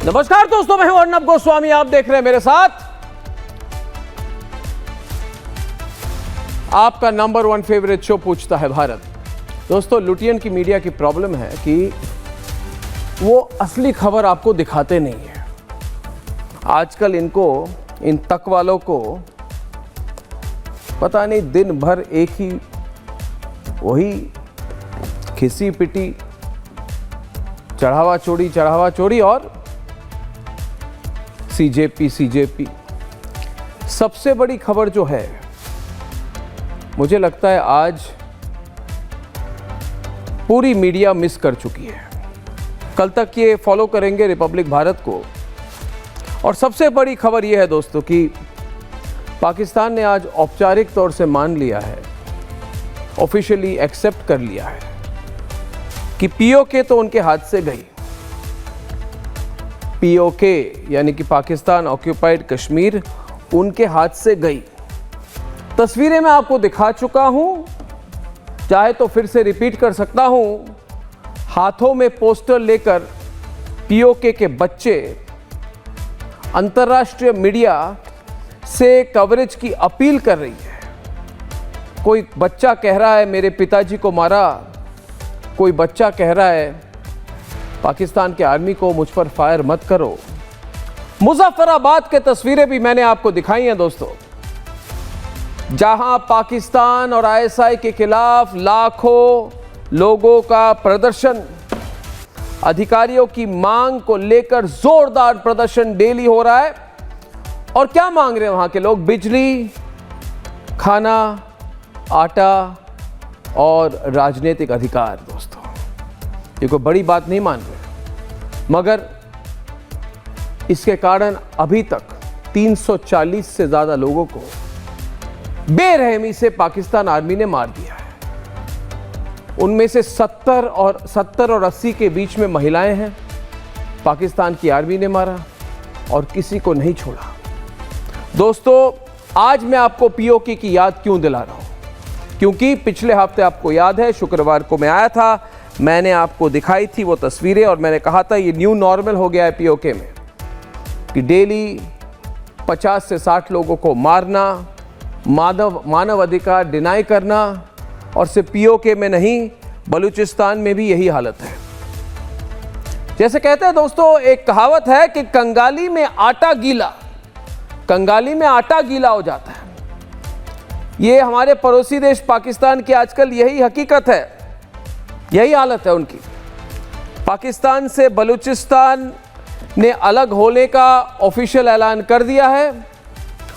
नमस्कार दोस्तों, मैं हूं अर्नब गोस्वामी। आप देख रहे हैं मेरे साथ आपका नंबर 1 फेवरेट शो पूछता है भारत। दोस्तों, लुटियन की मीडिया की प्रॉब्लम है कि वो असली खबर आपको दिखाते नहीं है। आजकल इन तक वालों को पता नहीं, दिन भर एक ही वही खिसी पिटी, चढ़ावा चोरी और सीजेपी। सबसे बड़ी खबर जो है, मुझे लगता है आज पूरी मीडिया मिस कर चुकी है। कल तक ये फॉलो करेंगे रिपब्लिक भारत को। और सबसे बड़ी खबर यह है दोस्तों कि पाकिस्तान ने आज औपचारिक तौर से मान लिया है, ऑफिशियली एक्सेप्ट कर लिया है कि पीओके तो उनके हाथ से गई। पीओके यानी कि पाकिस्तान ऑक्यूपाइड कश्मीर उनके हाथ से गई। तस्वीरें मैं आपको दिखा चुका हूं, चाहे तो फिर से रिपीट कर सकता हूं। हाथों में पोस्टर लेकर पीओके के बच्चे अंतर्राष्ट्रीय मीडिया से कवरेज की अपील कर रही है। कोई बच्चा कह रहा है मेरे पिताजी को मारा, कोई बच्चा कह रहा है पाकिस्तान के आर्मी को मुझ पर फायर मत करो। मुजफ्फराबाद के तस्वीरें भी मैंने आपको दिखाई हैं दोस्तों, जहां पाकिस्तान और आईएसआई के खिलाफ लाखों लोगों का प्रदर्शन, अधिकारियों की मांग को लेकर जोरदार प्रदर्शन डेली हो रहा है। और क्या मांग रहे हैं वहां के लोग? बिजली, खाना, आटा और राजनीतिक अधिकार। दोस्तों, ये कोई बड़ी बात नहीं मान रहे, मगर इसके कारण अभी तक 340 से ज्यादा लोगों को बेरहमी से पाकिस्तान आर्मी ने मार दिया है। उनमें से 70 और 80 के बीच में महिलाएं हैं। पाकिस्तान की आर्मी ने मारा और किसी को नहीं छोड़ा। दोस्तों, आज मैं आपको पीओके की याद क्यों दिला रहा हूं? क्योंकि पिछले हफ्ते आपको याद है, शुक्रवार को मैं आया था, मैंने आपको दिखाई थी वो तस्वीरें और मैंने कहा था ये न्यू नॉर्मल हो गया है पीओके में कि डेली 50 से 60 लोगों को मारना, मानव अधिकार डिनाई करना। और सिर्फ पीओके में नहीं, बलूचिस्तान में भी यही हालत है। जैसे कहते हैं दोस्तों, एक कहावत है कि कंगाली में आटा गीला हो जाता है। ये हमारे पड़ोसी देश पाकिस्तान की आजकल यही हकीकत है, यही हालत है उनकी। पाकिस्तान से बलूचिस्तान ने अलग होने का ऑफिशियल ऐलान कर दिया है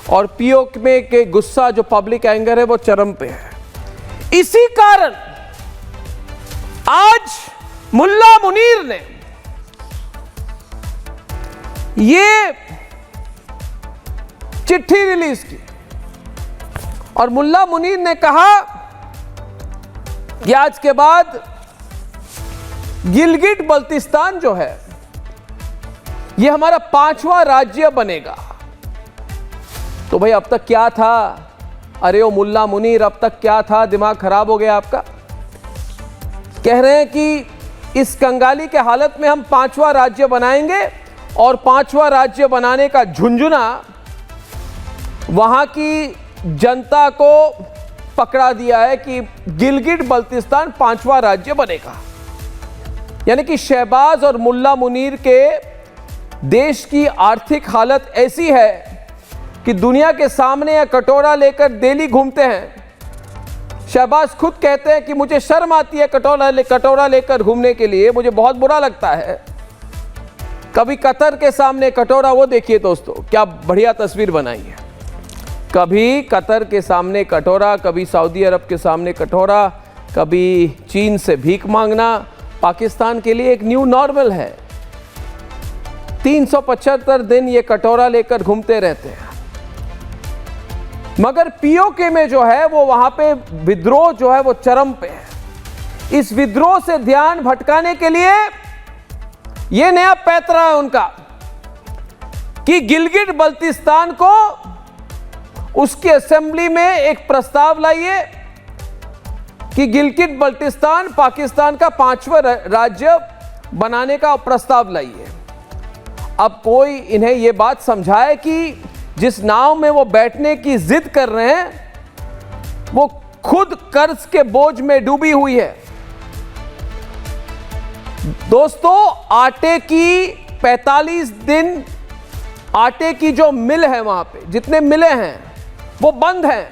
और पीओके के गुस्सा, जो पब्लिक एंगर है, वो चरम पे है। इसी कारण आज मुल्ला मुनीर ने ये चिट्ठी रिलीज की और मुल्ला मुनीर ने कहा कि आज के बाद गिलगिट बल्तिस्तान जो है ये हमारा 5वां राज्य बनेगा। तो भाई अब तक क्या था? अरे ओ मुल्ला मुनीर, अब तक क्या था? दिमाग खराब हो गया आपका? कह रहे हैं कि इस कंगाली के हालत में हम 5वां राज्य बनाएंगे और 5वां राज्य बनाने का झुंझुना वहां की जनता को पकड़ा दिया है कि गिलगिट बल्तिस्तान 5वां राज्य बनेगा। यानी कि शहबाज और मुल्ला मुनीर के देश की आर्थिक हालत ऐसी है कि दुनिया के सामने यह कटोरा लेकर दिल्ली घूमते हैं। शहबाज खुद कहते हैं कि मुझे शर्म आती है कटोरा लेकर घूमने के लिए, मुझे बहुत बुरा लगता है। कभी कतर के सामने कटोरा, वो देखिए दोस्तों क्या बढ़िया तस्वीर बनाई है। कभी कतर के सामने कटोरा, कभी सऊदी अरब के सामने कटोरा, कभी चीन से भीख मांगना पाकिस्तान के लिए एक न्यू नॉर्मल है। 375 दिन ये कटोरा लेकर घूमते रहते हैं। मगर पीओके में जो है वो वहां पे विद्रोह जो है वो चरम पे है। इस विद्रोह से ध्यान भटकाने के लिए ये नया पैतरा है उनका कि गिलगिट बल्तिस्तान को उसकी असेंबली में एक प्रस्ताव लाइए कि गिलगिट बल्तिस्तान पाकिस्तान का 5वां राज्य बनाने का प्रस्ताव लाइए। अब कोई इन्हें यह बात समझाए कि जिस नाव में वो बैठने की जिद कर रहे हैं वो खुद कर्ज के बोझ में डूबी हुई है। दोस्तों, आटे की 45 दिन आटे की जो मिल है, वहां पे जितने मिलें हैं वो बंद हैं।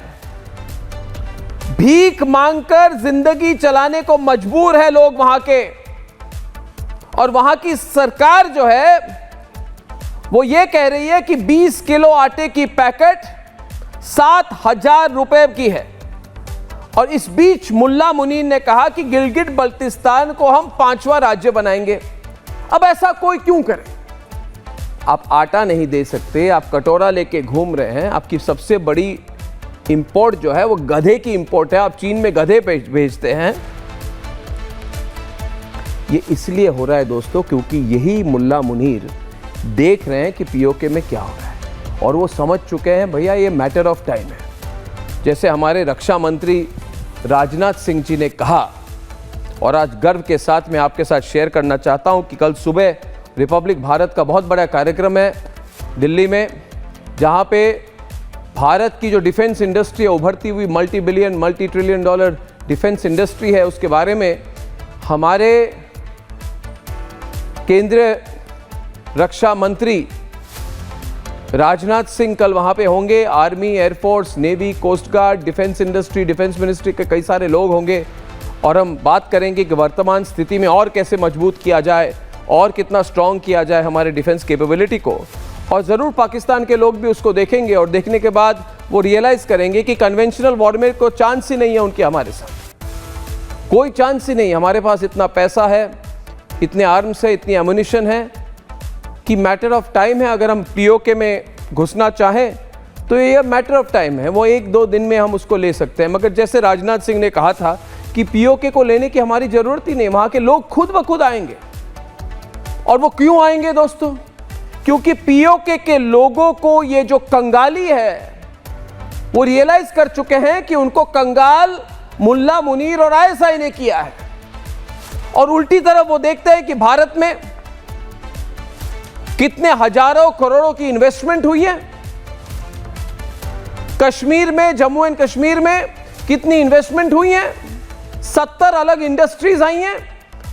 भीख मांगकर जिंदगी चलाने को मजबूर है लोग वहां के। और वहां की सरकार जो है वो ये कह रही है कि 20 किलो आटे की पैकेट 7,000 रुपए की है। और इस बीच मुल्ला मुनीर ने कहा कि गिलगिट बल्तिस्तान को हम 5वां राज्य बनाएंगे। अब ऐसा कोई क्यों करे? आप आटा नहीं दे सकते, आप कटोरा लेके घूम रहे हैं। आपकी सबसे बड़ी इंपोर्ट जो है वो गधे की इंपोर्ट है। आप चीन में गधे भेजते हैं। ये इसलिए हो रहा है दोस्तों क्योंकि यही मुल्ला मुनीर देख रहे हैं कि पीओके में क्या हो रहा है और वो समझ चुके हैं भैया ये मैटर ऑफ टाइम है। जैसे हमारे रक्षा मंत्री राजनाथ सिंह जी ने कहा, और आज गर्व के साथ मैं आपके साथ शेयर करना चाहता हूं कि कल सुबह रिपब्लिक भारत का बहुत बड़ा कार्यक्रम है दिल्ली में, जहां पे भारत की जो डिफेंस इंडस्ट्री है, उभरती हुई multi billion multi trillion dollar defence industry है, उसके बारे में हमारे केंद्रीय रक्षा मंत्री राजनाथ सिंह कल वहां पे होंगे। Army, air force, navy, coast guard, defence industry, defence ministry के कई सारे लोग होंगे और हम बात करेंगे कि वर्तमान स्थिति में और कैसे मजबूत किया जाए और कितना स्ट्रांग किया जाए हमारे डिफेंस कैपेबिलिटी को। और ज़रूर पाकिस्तान के लोग भी उसको देखेंगे और देखने के बाद वो रियलाइज़ करेंगे कि कन्वेंशनल वॉर में कोई चांस ही नहीं है उनके हमारे साथ, कोई चांस ही नहीं। हमारे पास इतना पैसा है, इतने आर्म्स है, इतनी एमुनिशन है कि मैटर ऑफ टाइम है। अगर हम पीओके में घुसना चाहें तो ये मैटर ऑफ टाइम है, वो 1-2 दिन में हम उसको ले सकते हैं। मगर जैसे राजनाथ सिंह ने कहा था कि पीओके को लेने की हमारी ज़रूरत ही नहीं, वहाँ के लोग खुद ब खुद आएंगे। और वो क्यों आएंगे दोस्तों? क्योंकि पीओके के लोगों को ये जो कंगाली है वो रियलाइज कर चुके हैं कि उनको कंगाल मुल्ला मुनीर और आईएसआई ने किया है। और उल्टी तरफ वो देखते हैं कि भारत में कितने हजारों करोड़ों की इन्वेस्टमेंट हुई है, कश्मीर में, जम्मू एंड कश्मीर में कितनी इन्वेस्टमेंट हुई है, 70 अलग इंडस्ट्रीज आई हैं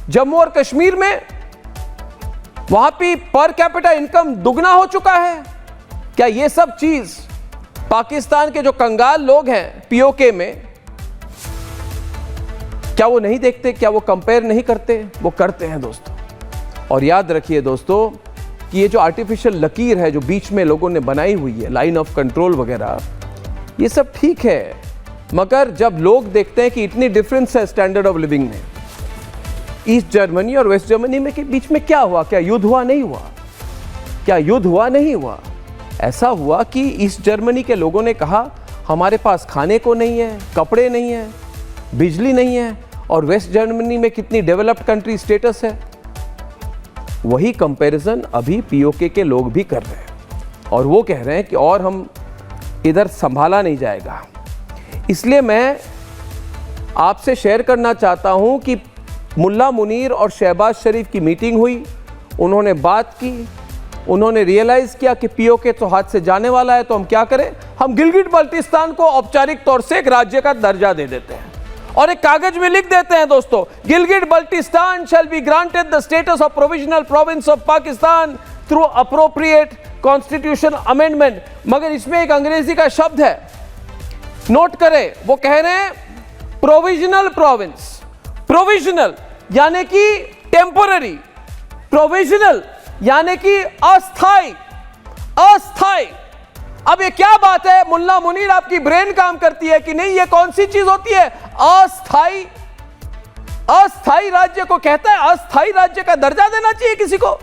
जम्मू और कश्मीर में। वहां पे पर कैपिटा इनकम दुगना हो चुका है। क्या ये सब चीज पाकिस्तान के जो कंगाल लोग हैं पीओके में, क्या वो नहीं देखते? क्या वो कंपेयर नहीं करते? वो करते हैं दोस्तों। और याद रखिए दोस्तों कि ये जो आर्टिफिशियल लकीर है जो बीच में लोगों ने बनाई हुई है, लाइन ऑफ कंट्रोल वगैरह, ये सब ठीक है, मगर जब लोग देखते हैं कि इतनी डिफरेंस है स्टैंडर्ड ऑफ लिविंग में, ईस्ट जर्मनी और वेस्ट जर्मनी में के बीच में क्या हुआ? क्या युद्ध हुआ? नहीं हुआ। क्या युद्ध हुआ? नहीं हुआ। ऐसा हुआ कि ईस्ट जर्मनी के लोगों ने कहा हमारे पास खाने को नहीं है, कपड़े नहीं है, बिजली नहीं है, और वेस्ट जर्मनी में कितनी डेवलप्ड कंट्री स्टेटस है। वही कंपैरिजन अभी पीओके के लोग भी कर रहे हैं और वो कह रहे हैं कि और हम इधर संभाला नहीं जाएगा। इसलिए मैं आपसे शेयर करना चाहता हूं कि मुल्ला मुनीर और शहबाज शरीफ की मीटिंग हुई, उन्होंने बात की, उन्होंने रियलाइज किया कि पीओके तो हाथ से जाने वाला है, तो हम क्या करें? हम गिलगिट बल्तिस्तान को औपचारिक तौर से एक राज्य का दर्जा दे देते हैं और एक कागज में लिख देते हैं दोस्तों, Gilgit Baltistan shall be granted the status of provisional province of Pakistan through appropriate constitution amendment. मगर इसमें एक अंग्रेजी का शब्द है, नोट करें, वो कह रहे हैं प्रोविजनल प्रोविंस। प्रोविजनल यानी कि टेम्पोररी, प्रोविजनल यानी कि अस्थाई। अस्थाई। अब ये क्या बात है मुल्ला मुनीर, आपकी ब्रेन काम करती है कि नहीं? ये कौन सी चीज होती है अस्थाई? अस्थाई राज्य को कहता है अस्थाई राज्य का दर्जा देना चाहिए किसी को।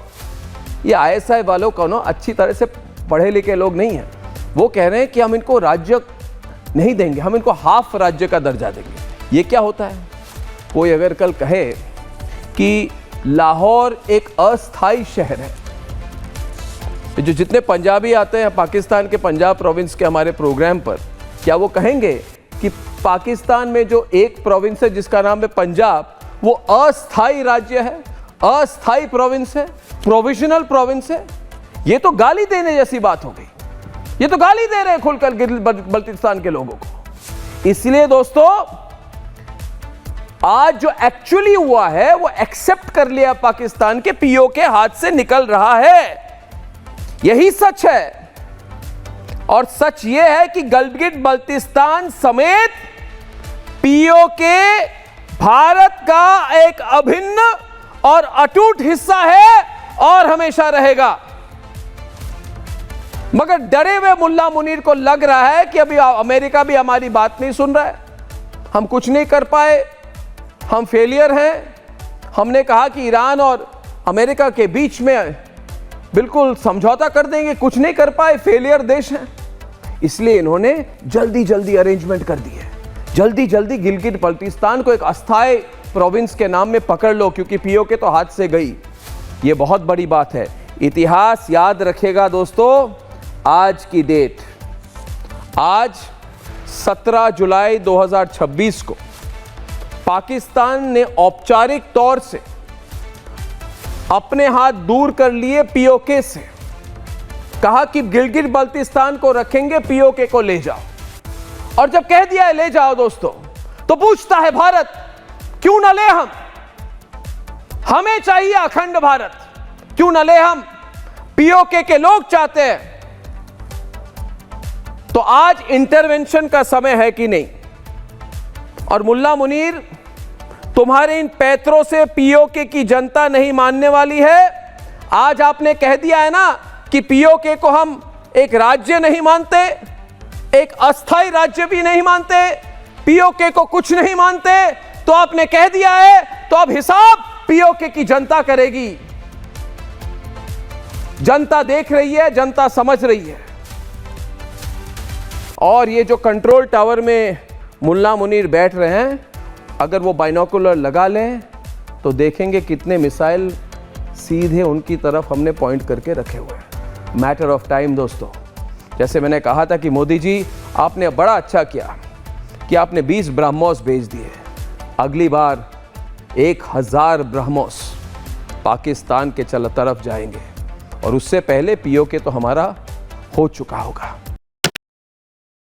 ये आईएसआई वालों को ना अच्छी तरह से पढ़े लिखे लोग नहीं हैं, वो कह रहे हैं कि हम इनको राज्य नहीं देंगे, हम इनको हाफ राज्य का दर्जा देंगे। ये क्या होता है? कोई अगर कल कहे कि लाहौर एक अस्थाई शहर है, जो जितने पंजाबी आते हैं पाकिस्तान के पंजाब प्रोविंस के हमारे प्रोग्राम पर, क्या वो कहेंगे कि पाकिस्तान में जो एक प्रोविंस है जिसका नाम है पंजाब, वो अस्थाई राज्य है, अस्थाई प्रोविंस है, प्रोविजनल प्रोविंस है? ये तो गाली देने जैसी बात हो गई। ये तो गाली दे रहे हैं खुलकर गिलगित बल्तिस्तान के लोगों को। इसलिए दोस्तों, आज जो एक्चुअली हुआ है वो एक्सेप्ट कर लिया पाकिस्तान के, पीओ के हाथ से निकल रहा है। यही सच है। और सच ये है कि गिलगित बल्तिस्तान समेत पीओ के भारत का एक अभिन्न और अटूट हिस्सा है और हमेशा रहेगा। मगर डरे हुए मुल्ला मुनीर को लग रहा है कि अभी अमेरिका भी हमारी बात नहीं सुन रहा है, हम कुछ नहीं कर पाए, हम फेलियर हैं। हमने कहा कि ईरान और अमेरिका के बीच में बिल्कुल समझौता कर देंगे, कुछ नहीं कर पाए, फेलियर देश हैं। इसलिए इन्होंने जल्दी जल्दी अरेंजमेंट कर दी है। जल्दी जल्दी गिलगित बल्तिस्तान को एक अस्थायी प्रोविंस के नाम में पकड़ लो, क्योंकि पीओ के तो हाथ से गई। ये बहुत बड़ी बात है। इतिहास याद रखेगा दोस्तों, आज की डेट, आज 17 जुलाई 2026 को पाकिस्तान ने औपचारिक तौर से अपने हाथ दूर कर लिए पीओके से। कहा कि गिलगित बल्तिस्तान को रखेंगे, पीओके को ले जाओ। और जब कह दिया है ले जाओ दोस्तों, तो पूछता है भारत, क्यों ना ले हम? हमें चाहिए अखंड भारत, क्यों ना ले हम? पीओके के लोग चाहते हैं। तो आज इंटरवेंशन का समय है कि नहीं? और मुल्ला मुनीर, तुम्हारे इन पैतरों से पीओके की जनता नहीं मानने वाली है। आज आपने कह दिया है ना कि पीओके को हम एक राज्य नहीं मानते, एक अस्थायी राज्य भी नहीं मानते, पीओके को कुछ नहीं मानते, तो आपने कह दिया है, तो अब हिसाब पीओके की जनता करेगी। जनता देख रही है, जनता समझ रही है। और ये जो कंट्रोल टावर में मुल्ला मुनीर बैठ रहे हैं, अगर वो बाइनोकुलर लगा लें तो देखेंगे कितने मिसाइल सीधे उनकी तरफ हमने पॉइंट करके रखे हुए हैं। मैटर ऑफ टाइम दोस्तों। जैसे मैंने कहा था कि मोदी जी, आपने बड़ा अच्छा किया कि आपने 20 ब्रह्मोस भेज दिए। अगली बार 1000 ब्रह्मोस पाकिस्तान के तरफ जाएंगे, और उससे पहले पीओके तो हमारा हो चुका होगा।